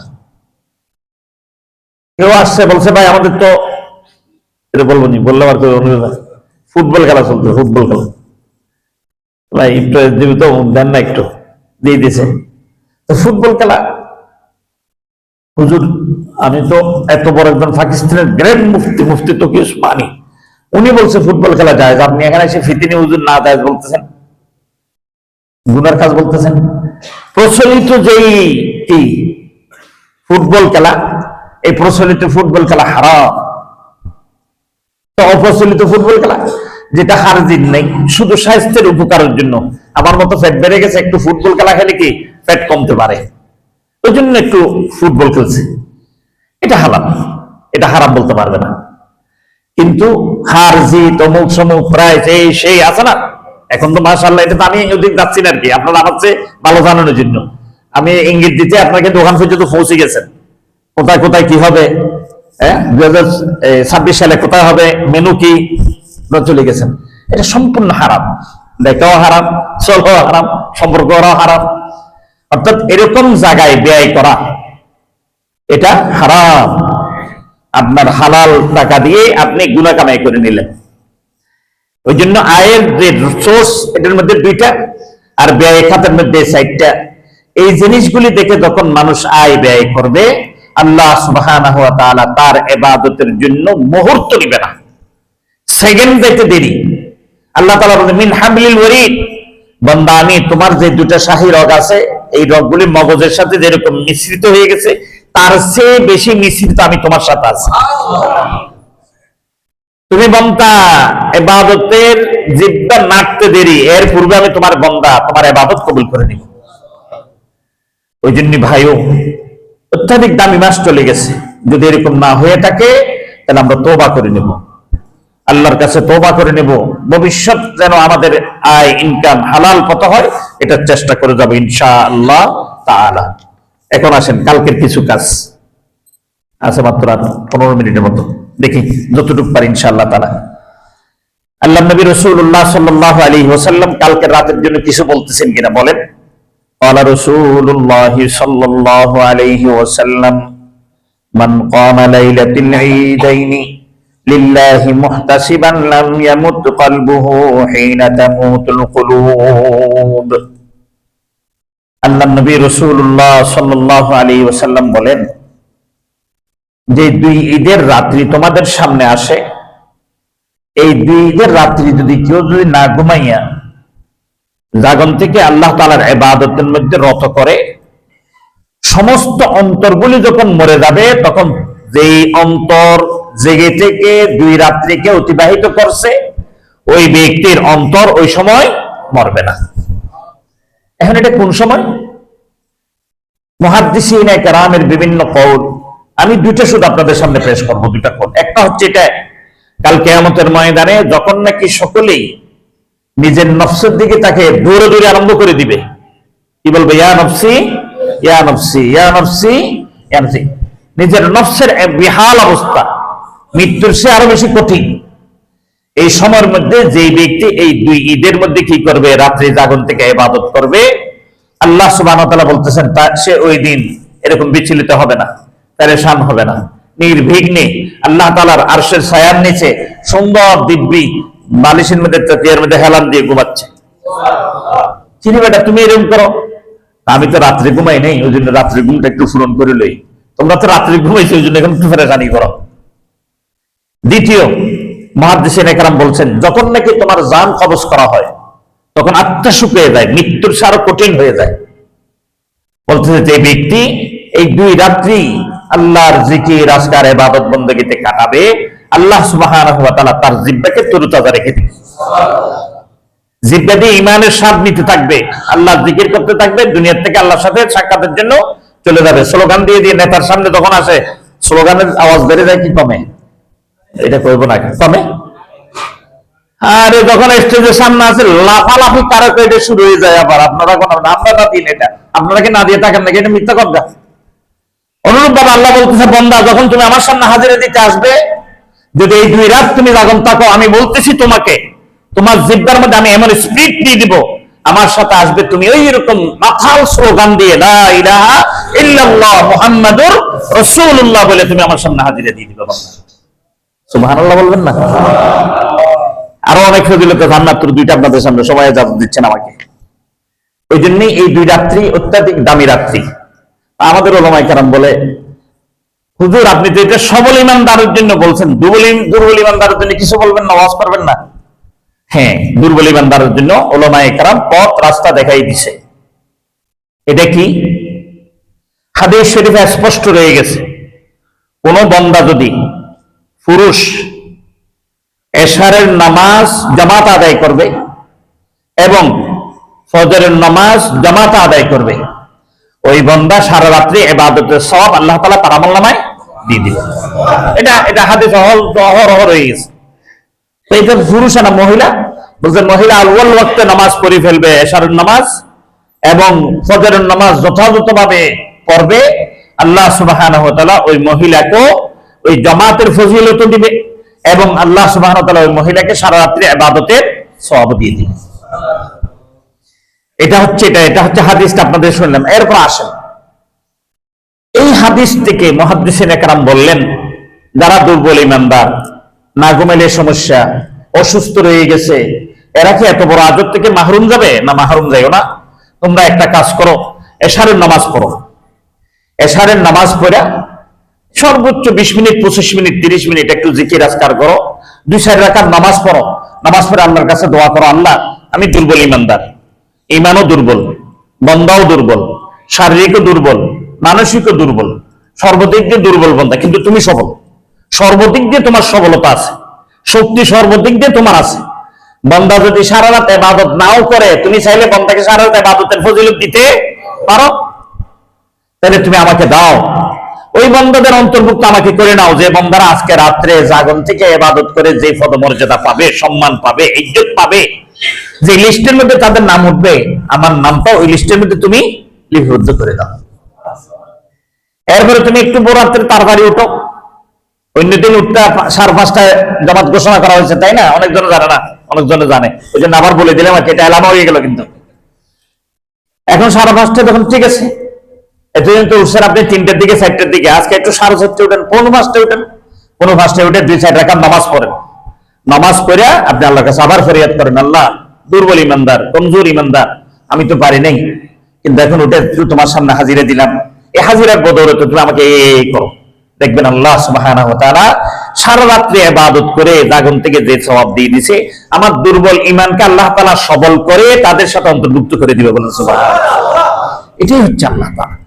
কেউ আসছে বলছে ভাই আমাদের তো এটা বলবো নি, বললাম আর ফুটবল খেলা চলছে, ফুটবল খেলা ভাই একটু দিবি তো, দেন না একটু, দিয়ে দিছে তো ফুটবল খেলা। হুজুর আমি তো এত বড় একজন পাকিস্তানের গ্র্যান্ড মুফতি, মুফতি তকি উসমানী, উনি বলছে ফুটবল খেলা যায়, আপনি এখানে এসে ফিতিনি হুজুর না যায় বলতেছেন, গুনার কাজ বলতেছেন। প্রচলিত যেই কি ফুটবল খেলা, এই প্রচলিত ফুটবল খেলা হারাম। তো অপ্রচলিত ফুটবল খেলা যেটা হারজিত নেই, শুধু স্বাস্থ্যের উপকারের জন্য, আমার মতো ফ্যাট বেড়ে গেছে একটু ফুটবল খেলা খেলে কি ফ্যাট কমতে পারে, ওই জন্য একটু ফুটবল খেলছে, এটা হারাম, এটা হারাম বলতে পারবে না। কিন্তু হার জিত অমুক সমুক প্রাইজ এই সেই আছে না, এখন তো মাশাআল্লাহ, এটা তো আমি ওদিক যাচ্ছি না আর কি, আপনারা আমার চেয়ে ভালো জানানোর জন্য আমি ইঙ্গিত দিতে আপনাকে দোকান পর্যন্ত পৌঁছে গেছেন, কোথায় কোথায় কি হবে, 2026 সালে কোথায় হবে, মেনু কি, চলে গেছেন। এটা সম্পূর্ণ হারাম, দেখাও হারাম, চলাও হারাম, সম্পর্ক করাও হারাম। অর্থাৎ এরকম জায়গায় ব্যয় করা এটা হারাম। আপনার হালাল টাকা দিয়ে আপনি গুনাহ কামাই করে নিলেন। ওই জন্য আয়ের যে সোর্স এটার মধ্যে 2টা, আর ব্যয় খাতের মধ্যে 4টা। এই জিনিসগুলি দেখে যখন মানুষ আয় ব্যয় করবে, আল্লাহ সুবহানাহু ওয়া তাআলা তার ইবাদতের জন্য মুহূর্ত নিবে না, সেকেন্ড যাইতে দেরি। আল্লাহ তাআলা বলেন মিন হাবলিল ওয়ারিদ, বান্দা আমি তোমার যে 2টা শাহী রগ আছে এই রগগুলি মগজের সাথে যেরকম মিশ্রিত হয়ে গেছে তার চেয়ে বেশি মিশ্রিত আমি তোমার সাথে আছি। তুমি বান্দা ইবাদতের জিহ্বা নাড়তে দেরি, এর পূর্বে আমি তোমার বান্দা তোমার ইবাদত কবুল করে নিব। ওই জন্য ভাইও অত্যাধিক দামি মাস চলে গেছে। যদি এরকম না হয়ে থাকে তাহলে আমরা তওবা করে নেব, আল্লাহর কাছে তওবা করে নেব, ভবিষ্যৎ যেন আমাদের আয় ইনকাম হালাল পথে হয় এটার চেষ্টা করে যাবো ইনশাআল্লাহ তাআলা। এখন আসেন কালকের কিছু কাজ আছে, মাত্র আর 15 মিনিটের মতো, দেখি যতটুকু পারি ইনশাআল্লাহ তাআলা। আল্লাহ নবী রাসূলুল্লাহ সাল্লাল্লাহু আলাইহি ওয়াসাল্লাম কালকের রাতের জন্য কিছু বলতেছেন কিনা বলেন। ক্বালা রাসূলুল্লাহ সাল্লাল্লাহু আলাইহি ওয়াসাল্লাম মান ক্বামা লাইলাতাল ঈদাইনি লিল্লাহি মুহতাসিবান লাম ইয়ামুত কলবুহু হিনা তামুতুল কুলুব। আল্লাহ নবী রাসূলুল্লাহ সাল্লাল্লাহু আলাইহি ওয়াসাল্লাম বলেন, যে দুই ঈদের রাত্রি তোমাদের সামনে আসে, এই দুই ঈদের রাত্রি যদি কেউ যদি না ঘুমাইয়া জাগন থেকে আল্লাহ তাআলার ইবাদতের মধ্যে রত করে, সমস্ত অন্তরগুলি যখন মরে যাবে তখন যেই অন্তর জেগে থেকে দুই রাত্রিকে অতিবাহিত করছে ওই ব্যক্তির অন্তর ওই সময় মরবে না। এখন এটা কোন সময়? মুহাদ্দিসিনে কেরামের বিভিন্ন কওল, আমি দুইটা শুধু আপনাদের সামনে পেশ করবো, দুইটা কওল। একটা হচ্ছে এটা, কাল কিয়ামতের ময়দানে যখন নাকি সকলেই নিজের নফসের দিকে তাকে দৌড়ে দৌড়ে আরম্ভ করে দিবে, কি বলবে? ইয়া নফসি ইয়া নফসি ইয়া নফসি ইয়া নফসি। নিজের নফসের বিহাল অবস্থা, মৃত্যুর সে আরো বেশি কঠিন। এই সময়ের মধ্যে যেই ব্যক্তি এই দুই ঈদের মধ্যে কি করবে? রাত্রি জাগন থেকে ইবাদত করবে, আল্লাহ সুবহানাহু ওয়া তাআলা বলতেছেন সে ওই দিন এরকম বিচলিত হবে না, পেরেশান হবে না, নির্বিঘ্নে আল্লাহ তাআলার আরশের ছায়ার নিচে সুন্দর দিব্যি বালিশের মধ্যে তকিয়ার মধ্যে হেলান দিয়ে ঘুমাচ্ছে। চিনি বেটা তুমি এরকম করো, আমি তো রাত্রে ঘুমাই নেই, ওই জন্য রাত্রে ঘুমটা একটু পূরণ করে লই। তোমরা তো রাত্রে ঘুমাইছো, ওই জন্য এখন একটু পেরেশানি করো। দ্বিতীয়, মুহাদ্দিসিনে কেরাম বলছেন যখন নাকি তোমার জান কবজ করা হয় তখন আত্মা শুকিয়ে যায়, মৃত্যুর সে আরো কঠিন হয়ে যায়। বলতেছে যে ব্যক্তি এই দুই রাত্রি আল্লাহর জিকির আজকার ইবাদত বন্দেগীতে কাটাবে, আল্লাহ সুবহানাহু ওয়া তাআলা তার জিহ্বাকে তরুতাজা রেখে দিবে। জিহ্বা দিয়ে ঈমানের স্বাদ নিতে থাকবে, আল্লাহর জিকির করতে থাকবে, দুনিয়ার থেকে আল্লাহর সাথে সাক্ষাতের জন্য চলে যাবে। স্লোগান দিয়ে দিয়ে নেতার সামনে যখন আসে, স্লোগানের আওয়াজ বেড়ে যায় কি কমে? এটা করবো না, কমে? আরে যখন স্টেজের সামনে আছে লাফালাফি কারক এটা শুরু হয়ে যায়। আবার আপনারা কোন আমরা না দিন, এটা আপনারা কি না দিয়ে থাকেন নাকি? এটা মিথ্যা কথা। অনুরূপ ভাবে আল্লাহ বলতেছে, বান্দা যখন তুমি আমার সামনে হাজিরা দিতে আসবে, যদি এই দুই রাত তুমি জাগন থাকো, আমি বলতেছি তোমাকে তোমার জিহ্বার মধ্যে আমি এমন স্পিড দিয়ে দিব, আমার সাথে আসবে তুমি ওই রকম মাথাল স্লোগান দিয়ে লা ইলাহা ইল্লাল্লাহ মুহাম্মাদুর রাসূলুল্লাহ বলে তুমি আমার সামনে হাজিরা দিয়ে দিবে। সুবহানাল্লাহ বলবেন না? আরো অনেক ফজিলত জান্নাতের দুইটা আপনাদের সামনে সবাই ইজাজত দিচ্ছেন আমাকে। ওই জন্যই এই দুই রাত্রি অত্যাধিক দামি রাত্রি। আমাদের ওলামায়ে কেরাম বলে, হুজুর আপনি তো এটা সবল ইমানদারের জন্য বলছেন, দুর্বল ইমানদারের জন্য কিছু বলবেন না, ওয়াজ করবেন না? হ্যাঁ, দুর্বল ইমানদারের জন্য ওলামায়ে কেরাম পথ রাস্তা দেখাই দিছে। এটা কি? হাদিস শরীফে স্পষ্ট রয়ে গেছে, কোন বান্দা যদি পুরুষ এশারের নামাজ জামাত আদায় করবে এবং ফজরের নামাজ জামাত আদায় করবে, ওই বান্দা সারা রাত্রি ইবাদতের সওয়াব আল্লাহ তাআলা তার আমলনামায় দিয়ে দিবেন। এটা হাদিস অহরহ রয়ে গেছে। তো এটা পুরুষ না মহিলা? বলছে মহিলা আউয়াল ওয়াক্তে নামাজ পড়ে ফেলবে, এশারের নামাজ এবং ফজরের নামাজ যথাযথভাবে পড়বে, আল্লাহ সুবহানাহু ওয়া তাআলা ওই মহিলাকে ওই জামাতের ফজিলত দিবে এবং আল্লাহ সুবহানাহু ওয়া তাআলা ওই মহিলাকে সারা রাত্রি ইবাদতের সওয়াব দিয়ে দিবে। এটা হচ্ছে হাদিসটা আপনাদের শুনলাম। এরপর আসেন, এই হাদিস থেকে মুহাদ্দিসিনে কেরাম বললেন, যারা দুর্বল ইমানদার, না ঘুমাইলে সমস্যা, অসুস্থ রয়ে গেছে, এরা কি এত বড় আযাব থেকে মাহরুম যাবে? না, মাহরুম যাইও না। তোমরা একটা কাজ করো, এশারের নামাজ পড়ো। এশারের নামাজ পড়া সর্বোচ্চ 20 মিনিট, 25 মিনিট, 30 মিনিট একটু জিকির আজকার করো, 2-4 রাকাত নামাজ পড়ো। নামাজ পড়ে আল্লাহর কাছে দোয়া করো, আল্লাহ আমি দুর্বল ইমানদার, ইমানও দুর্বল, বন্দাও দুর্বল, শারীরিকও দুর্বল, মানসিকও দুর্বল, সর্বদিক দিয়ে দুর্বল বান্দা, কিন্তু তুমি সবল, সর্বদিক দিয়ে তোমার সবলতা আছে, শক্তি সর্বদিক দিয়ে তোমার আছে। বান্দা যদি সারা রাত ইবাদত নাও করে, তুমি চাইলে বান্দাকে সারা রাত ইবাদতের ফজিলত দিতে পারো। তাহলে তুমি আমাকে দাও, ওই বন্দাদের অন্তর্ভুক্ত আমাকে করে নাও, যে বন্দারা আজকে রাত্রে জাগন থেকে ইবাদত করে যে পদমর্যাদা পাবে, সম্মান পাবে, ইজ্জত পাবে, যে লিস্টের মধ্যে তাদের নাম উঠবে, আমার নামটা ওই লিস্টের মধ্যে তুমি লিপিবদ্ধ করে দাও। এরপরে তুমি একটু বড় রাত্রে তাড়াতাড়ি উঠো, অন্যদিন উঠতে 5:30টায় জামাত ঘোষণা করা হয়েছে, তাই না? অনেকজনে জানে না, অনেকজনে জানে, ওই জন্য আবার বলে দিলাম, এটা এলানো হয়ে গেল। কিন্তু এখন 5:30টায়, তখন ঠিক আছে, এতদিন তো উঠছেন আপনি 3টের দিকে 4টের দিকে, আজকে একটু 4:30 উঠেন, 5:45 উঠেন, 5:45 উঠে 2-4 রাকাত নামাজ পড়েন। নামাজ পড়ে আপনি আল্লাহর কাছে আবার ফরিয়াদ করেন, আল্লাহ, দুর্বল ইমানদার, কমজোর ইমানদার, আমি তো পারি নাই, কিন্তু এখন উঠে তোমার সামনে হাজিরা দিলাম, এই হাজিরার বদৌলতে তুমি আমাকে এই করো। দেখবেন আল্লাহ সুবহানাহু ওয়া তাআলা সারা রাত্রি ইবাদত করে জাগন থেকে যে সওয়াব দিয়ে দিয়েছে, আমার দুর্বল ঈমানকে আল্লাহ তাআলা সবল করে তাদের সাথে অন্তর্ভুক্ত করে দিবে, বলেন সুবহানাল্লাহ। এটাই হচ্ছে আল্লাহ তাআলা।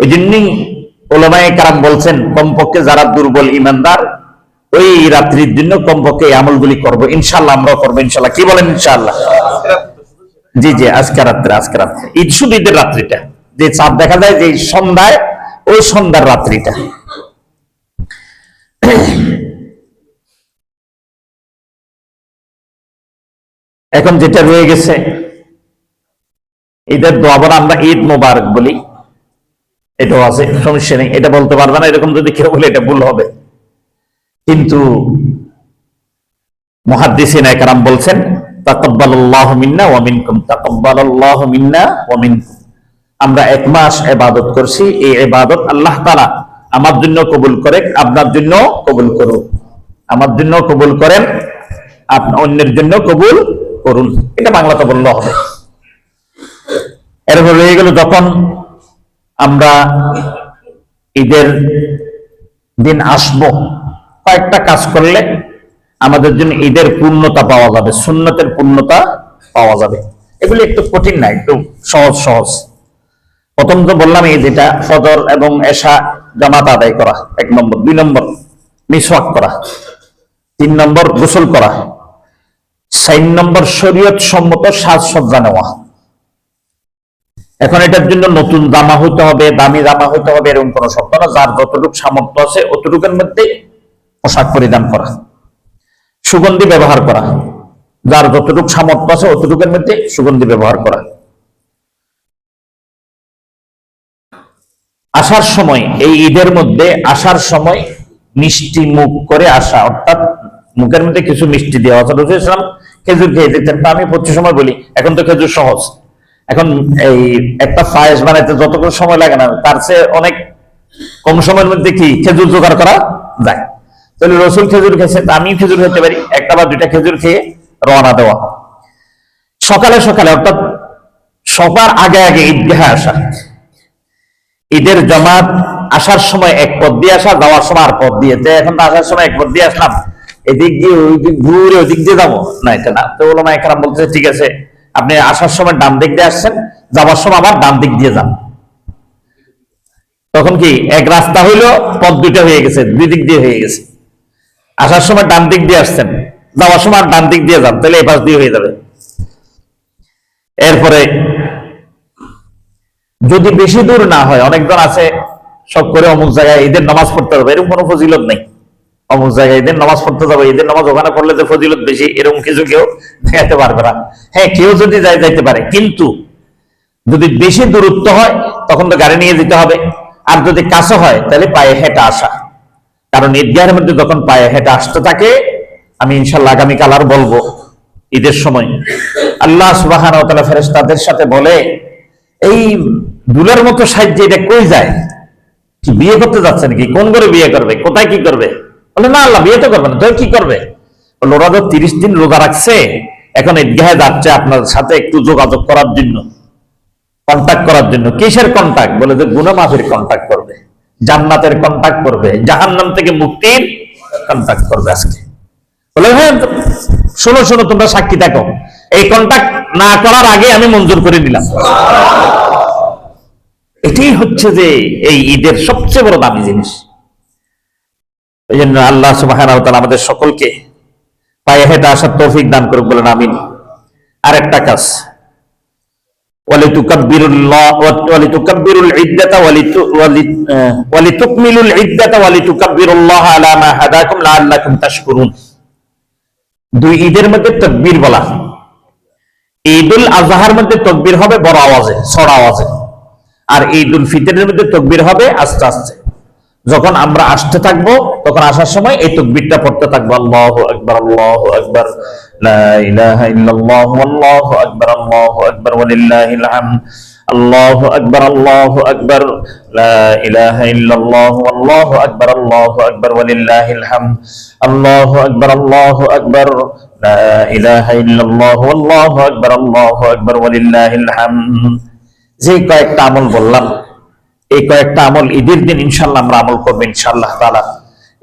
ওই জন্যই উলামায়ে কেরাম বলছেন, কমপক্ষে যারা দুর্বল ঈমানদার, ওই রাত্রির জন্য কমপক্ষে এই আমলগুলি করবো, ইনশাআল্লাহ আমরাও করবো, ইনশাআল্লাহ। কি বলেন? ইনশাআল্লাহ। জি জি, আজকে রাত্রে ঈদ, শুধু ঈদের রাত্রিটা, যে চাঁদ দেখা যায় যে সন্ধ্যায়, ওই সন্ধ্যার রাত্রিটা। এখন যেটা রয়ে গেছে ঈদের দোয়া, বলা আমরা ঈদ মোবারক বলি, এটাও আছে, সমস্যা নেই, এটা বলতে পারবে না, এরকম যদি কেউ বলে এটা ভুল হবে। কিন্তু মুহাদ্দিসিন একরাম বলছেন, তাকাব্বালাল্লাহু মিন্না ওয়া মিনকুম, তাকাব্বালাল্লাহু মিন্না ওয়া মিনকুম। আমরা 1 মাস ইবাদত করছি, এই ইবাদত আল্লাহ তাআলা আমার জন্য কবুল করে, আপনার জন্য কবুল করুন, আমার জন্য কবুল করেন, আপনি অন্যের জন্য কবুল করুন। এটা বাংলাতে বললে হবে। এরপর রয়ে গেল, যখন আমরা ঈদের দিন আসব, কয়েকটা কাজ করলে আমাদের জন্য ঈদের পূর্ণতা পাওয়া যাবে, সুন্নতের পূর্ণতা পাওয়া যাবে। এগুলি একটু কঠিন না, একটু সহজ সহজ। প্রথম তো বললাম, এই যেটা ফজর এবং এশা জামাত আদায় করা 1 নম্বর, 2 নম্বর মিসওয়াক করা, 3 নম্বর গোসল করা, 4 নম্বর শরীয়ত সম্মত সাজসজ্জা নেওয়া। এখন এটার জন্য নতুন জামা হইতে হবে, দামি জামা হইতে হবে, এরকম কোনো শর্ত না। যার যতটুকু সামর্থ্য আছে অতটুকুর মধ্যে পোশাক পরিধান করা, সুগন্ধি ব্যবহার করা, যার যতটুকু সামর্থ্য আছে অতটুকুর মধ্যে সুগন্ধি ব্যবহার করা। আসার সময়, এই ঈদের মধ্যে আসার সময় মিষ্টি মুখ করে আসা, অর্থাৎ মুখের মধ্যে কিছু মিষ্টি দেওয়া। রাসূলুল্লাহ সাল্লাল্লাহু আলাইহি ওয়াসাল্লাম খেজুর খেয়ে দিতেন, আমি প্রতি সময় বলি, এখন তো খেজুর সহজ, এখন এই একটা পায়েস বানাইতে যতক্ষণ সময় লাগে না, তার চেয়ে অনেক কম সময়ের মধ্যে কি খেজুর জোগাড় করা যায়। তাহলে রাসূল খেজুর খেয়েছে, আমি খেজুর খেতে পারি, 1টা বা 2টা খেজুর খেয়ে রওনা দেওয়া। সকালে সকালে, অর্থাৎ সবার আগে আগে ঈদগাহে আসা, ঈদের জামাত আসার সময় 1 পথ দিয়ে আসা, যাওয়ার সময় আর পথ দিয়ে। এখন তো আসার সময় 1 পথ দিয়ে আসলাম, এদিক দিয়ে ওই দিক ঘুরে ওই দিক দিয়ে যাবো না, এটা না। তো উলামায়ে কেরাম বলতেছে, ঠিক আছে, আপনি আসার সময় ডান দিক দিয়ে আসছেন, যাওয়ার সময় আবার ডান দিক দিয়ে যান। তখন কি এক রাস্তা হইলো, পথ 2টা হয়ে গেছে, 2 দিক দিয়ে হয়ে গেছে। আসার সময় ডান দিক দিয়ে আসছেন, যাওয়ার সময় ডান দিক দিয়ে যান, তাহলে এই পাশ দিয়ে হয়ে যাবে। এরপরে যদি বেশি দূর না হয়, অনেকজন আছে সব করে অমুক জায়গায় ঈদের নামাজ পড়তে হবে, এরকম কোনো ফজিলত নেই। অমুক জায়গায় ঈদের নামাজ পড়তে যাবে, ঈদের নামাজ ওখানে পড়লে যে ফজিলত বেশি, এরকম কিছু কেউ দেখাতে পারবে না। হ্যাঁ, কেউ যদি যাইতে পারে, কিন্তু যদি বেশি দূরত্ব হয় তখন তো গাড়ি নিয়ে যেতে হবে, আর যদি কাছে হয় তাহলে পায়ে হেঁটে আসা। কারণ ঈদগাহের মধ্যে যখন পায়ে হেঁটে আসতে থাকে, আমি ইনশাআল্লাহ আগামীকাল আর বলবো, ঈদের সময় আল্লাহ সুবহানাহু ওয়া তাআলা ফেরেশতাদের সাথে বলে, এই দুলের মতো সাহায্যে এটা কই যায়, কি বিয়ে করতে যাচ্ছে নাকি, কোন ঘরে বিয়ে করবে, কোথায় কি করবে? বলে, না আল্লাহ বিয়ে তো করবে না, তো কি করবে? ওরা তো 30 দিন রোজা রাখছে, এখন ঈদগাহে যাচ্ছে আপনার সাথে একটু যোগাযোগ করার জন্য, কন্টাক্ট করার জন্য। কিসের কন্টাক্ট? বলে যে গুনাহ মাফের কন্টাক্ট করবে, জান্নাতের কন্টাক্ট করবে, জাহান্নাম থেকে মুক্তির কন্টাক্ট করবে আজকে। বলে, হ্যাঁ শোনো শোনো, তোমরা সাক্ষী থাকো, এই কন্টাক্ট না করার আগে আমি মঞ্জুর করে নিলাম। এটাই হচ্ছে যে এই ঈদের সবচেয়ে বড় দামি জিনিস। এই জন্য আল্লাহ সুবহানাহু ওয়া তাআলা আমাদের সকলকে পায়ে হেঁটে আসার তৌফিক দান করুক, বলেন আমিন। আরেকটা কাজ, ওয়ালিতুকাব্বিরুল ইদ্দাতা ওয়ালিতুকমিলুল ইদ্দাতা ওয়ালিতুকাব্বিরুল্লাহ আলা মা হাদাকুম লাআল্লাকুম তাশকুরুন। দুই ঈদের মধ্যে তাকবীর বলা। ঈদুল আজহার মধ্যে তাকবীর হবে বড় আওয়াজে, সড় আওয়াজে, আর ঈদুল ফিতরের মধ্যে তাকবীর হবে আস্তে আস্তে। যখন আমরা আসতে থাকবো তখন আসার সময় এই তাকবীরটা পড়তে থাকবো, আল্লাহু আকবার, আল্লাহু আকবার, লা ইলাহা ইল্লাল্লাহু, আল্লাহু আকবার, আল্লাহু আকবার, ওয়ালিল্লাহিল হামদ, আল্লাহু আকবার, আল্লাহু আকবার, লা ইলাহা ইল্লাল্লাহু, আল্লাহু আকবার, আল্লাহু আকবার, ওয়ালিল্লাহিল হামদ, আল্লাহু আকবার, আল্লাহু আকবার, লা ইলাহা ইল্লাল্লাহু, আল্লাহু আকবার, আল্লাহু আকবার, ওয়ালিল্লাহিল হামদ। যে কয়েকটা আমল বললাম, এই কয়েকটা আমল ঈদের দিন ইনশাআল্লাহ আমরা আমল করবো ইনশাআল্লাহ তাআলা।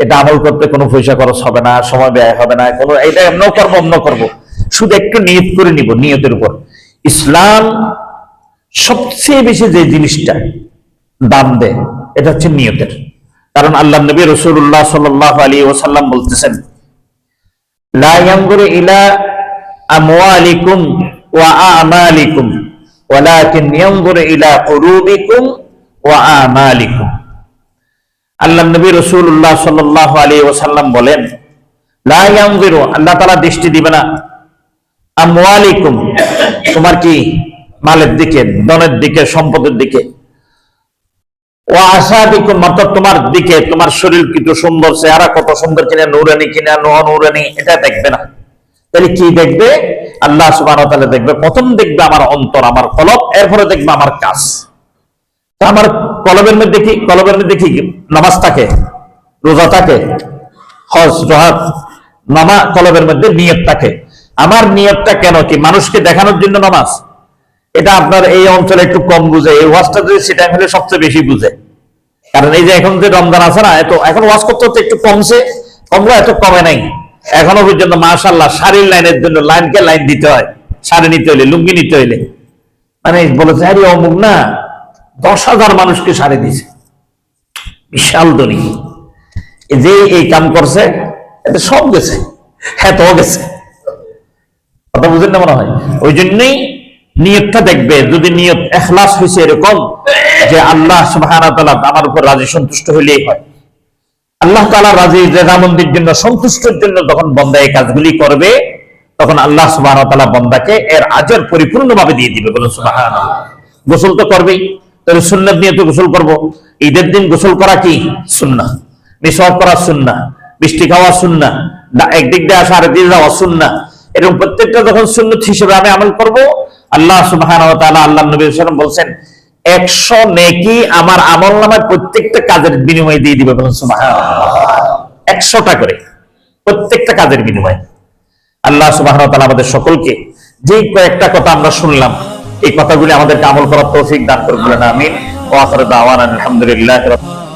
এটা আমল করতে কোনো পয়সা খরচ হবে না, সময় ব্যয় হবে না, কোনো এটা এমন করবো, শুধু একটু নিয়ত করে নিব। নিয়তের উপর ইসলাম সবচেয়ে বেশি যে জিনিসটা দাম দেয় এটা হচ্ছে নিয়তের। কারণ আল্লাহ নবী রাসূলুল্লাহ সাল্লাল্লাহু আলাইহি ওয়াসাল্লাম বলতেছেন, লা ইয়ানজুরু ইলা আমওয়ালিকুম ওয়া আমালিকুম ওয়ালাকিন ইয়ানজুরু ইলা কুলুবিকুম ওয়া আমালিকুম। আল্লাহ নবী রাসূলুল্লাহ সাল্লাল্লাহু আলাইহি ওয়াসাল্লাম বলেন, লা ইয়ানজুরু, আল্লাহ তাআলা দৃষ্টি দিবে না, আমওয়ালিকুম, তোমার কি মালের দিকে, ধনের দিকে, সম্পদের দিকে, ওয়া আসাবিকুম, অর্থাৎ তোমার দিকে, তোমার শরীর কত সুন্দর, চেহারা কত সুন্দর কিনা, নূরানি কিনা নূরানি, এটা দেখবে না। তাহলে কি দেখবে? আল্লাহ সুবহানাহু ওয়া তাআলা দেখবে, প্রথম দেখবে আমার অন্তর, আমার কলব, এরপরে দেখবে আমার কাজ। আমার কলবের মধ্যে কি? কলবের মধ্যে কি? নামাজ থাকে, রোজা থাকে, হজ জহাদ, কলবের মধ্যে নিয়ত থাকে। আমার নিয়তটা কেন কি? মানুষকে দেখানোর জন্য নামাজ? এটা আপনার এই অঞ্চলে একটু কম বুঝে, এই ওয়াজটা যদি সেটা হলে সবচেয়ে বেশি বুঝে। কারণ এই যে এখন যে রমজান আছে না, এত এখন ওয়াজ করতে হচ্ছে, একটু কমলো, এত কমে নাই এখনো পর্যন্ত। মাশাআল্লাহ, শাড়ির লাইনের জন্য লাইনকে লাইন দিতে হয়, শাড়ি নিতে হইলে, লুঙ্গি নিতে হইলে। মানে বলেছে, আরে অমুক না 10,000 মানুষকে শাড়ি দিয়েছে, বিশাল ধনী, যে এই কাম করছে, এতে সব গেছে, হ্যাঁ তো গেছে। কথা বুঝেন না মনে হয়? ওই জন্যই নিয়তটা দেখবে, যদি নিয়ত ইখলাস হয়েছে এরকম যে আল্লাহ সুবহানাহু ওয়া তাআলা আমার উপর রাজি সন্তুষ্ট হইলেই হয়। আল্লাহ তাআলা রাজি রেজামন্দির জন্য, সন্তুষ্টের জন্য যখন বান্দা এই কাজগুলি করবে, তখন আল্লাহ সুবহানাহু ওয়া তাআলা বান্দাকে এর আজর পরিপূর্ণভাবে দিয়ে দিবে। বলুন সুবহানাল্লাহ। গোসল তো করবেই, তাহলে সুন্নাত নিয়ে তো গোসল করবো। ঈদের দিন গোসল করা কি সুন্নাহ, মিসওয়াক করা সুন্নাহ, মিষ্টি খাওয়া সুন্নাহ, একদিক দিয়ে আসা আরেক দিকে যাওয়া সুন্নাহ। এরকম প্রত্যেকটা যখন সুন্নাত হিসেবে আমি আমল করব, আল্লাহ সুবহানাহু ওয়া তাআলা, আল্লাহ নবী সাল্লাল্লাহু আলাইহি ওয়াসাল্লাম বলছেন, 100 নেকি আমার আমলনামায় প্রত্যেকটা কাজের বিনিময়ে দিয়ে দিবে। বলুন সুবহানাল্লাহ। 100টা করে প্রত্যেকটা কাজের বিনিময়ে। আল্লাহ সুবহানাহু ওয়া তাআলা আমাদের সকলকে যে কয়েকটা কথা আমরা শুনলাম, এই কথাগুলি আমাদেরকে আমল করার তৌফিক দান করুন। আমিন। ওয়া আখিরু দাওয়ানা আলহামদুলিল্লাহি রাব্বিল আলামিন।